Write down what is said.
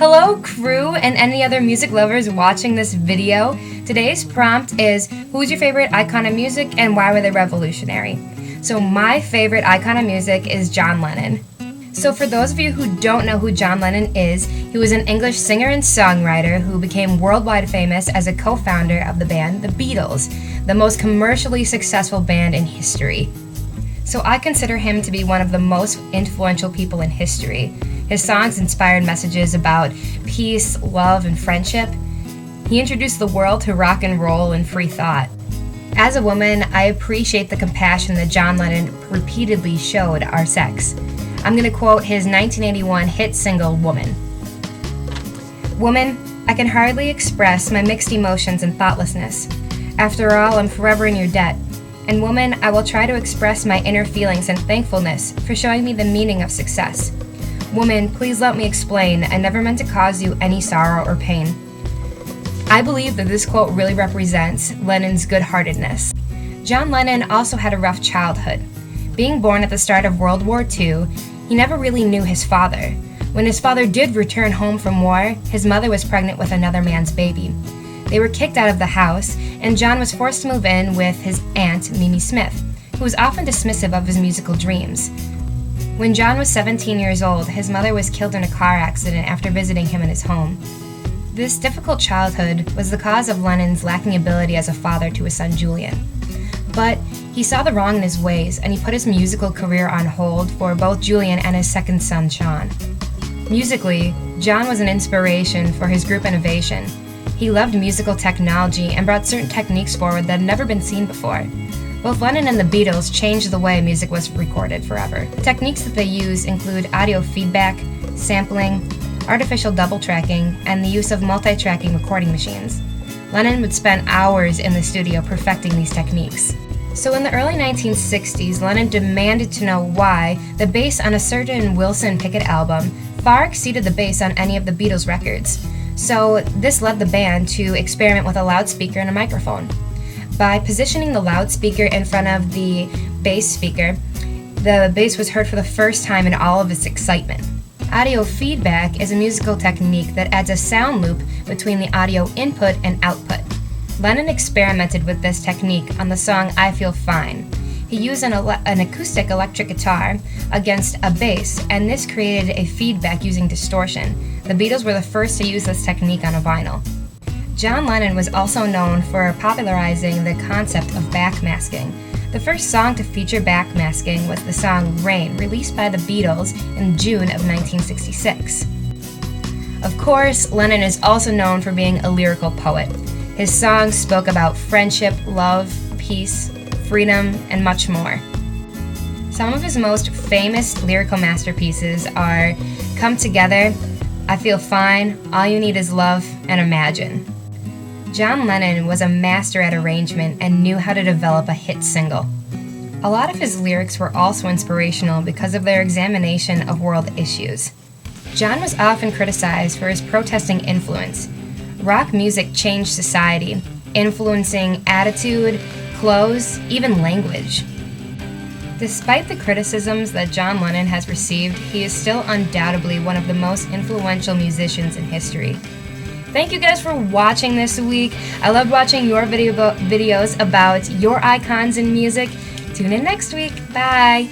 Hello crew and any other music lovers watching this video. Today's prompt is, who's your favorite icon of music and why were they revolutionary? So my favorite icon of music is John Lennon. So for those of you who don't know who John Lennon is, he was an English singer and songwriter who became worldwide famous as a co-founder of the band The Beatles, the most commercially successful band in history. So I consider him to be one of the most influential people in history. His songs inspired messages about peace, love, and friendship. He introduced the world to rock and roll and free thought. As a woman, I appreciate the compassion that John Lennon repeatedly showed our sex. I'm going to quote his 1981 hit single, Woman. Woman, I can hardly express my mixed emotions and thoughtlessness. After all, I'm forever in your debt. And woman, I will try to express my inner feelings and thankfulness for showing me the meaning of success. Woman, please let me explain, I never meant to cause you any sorrow or pain. I believe that this quote really represents Lennon's good-heartedness. John Lennon also had a rough childhood. Being born at the start of World War II, he never really knew his father. When his father did return home from war, his mother was pregnant with another man's baby. They were kicked out of the house, and John was forced to move in with his aunt, Mimi Smith, who was often dismissive of his musical dreams. When John was 17 years old, his mother was killed in a car accident after visiting him in his home. This difficult childhood was the cause of Lennon's lacking ability as a father to his son Julian. But he saw the wrong in his ways, and he put his musical career on hold for both Julian and his second son, Sean. Musically, John was an inspiration for his group Innovation. He loved musical technology and brought certain techniques forward that had never been seen before. Both Lennon and the Beatles changed the way music was recorded forever. The techniques that they use include audio feedback, sampling, artificial double tracking, and the use of multi-tracking recording machines. Lennon would spend hours in the studio perfecting these techniques. So in the early 1960s, Lennon demanded to know why the bass on a certain Wilson Pickett album far exceeded the bass on any of the Beatles records. So this led the band to experiment with a loudspeaker and a microphone. By positioning the loudspeaker in front of the bass speaker, the bass was heard for the first time in all of its excitement. Audio feedback is a musical technique that adds a sound loop between the audio input and output. Lennon experimented with this technique on the song I Feel Fine. He used an acoustic electric guitar against a bass, and this created a feedback using distortion. The Beatles were the first to use this technique on a vinyl. John Lennon was also known for popularizing the concept of backmasking. The first song to feature backmasking was the song Rain, released by the Beatles in June of 1966. Of course, Lennon is also known for being a lyrical poet. His songs spoke about friendship, love, peace, freedom, and much more. Some of his most famous lyrical masterpieces are Come Together, I Feel Fine, All You Need Is Love, and Imagine. John Lennon was a master at arrangement and knew how to develop a hit single. A lot of his lyrics were also inspirational because of their examination of world issues. John was often criticized for his protesting influence. Rock music changed society, influencing attitude, clothes, even language. Despite the criticisms that John Lennon has received, he is still undoubtedly one of the most influential musicians in history. Thank you guys for watching this week. I loved watching your videos about your icons in music. Tune in next week. Bye!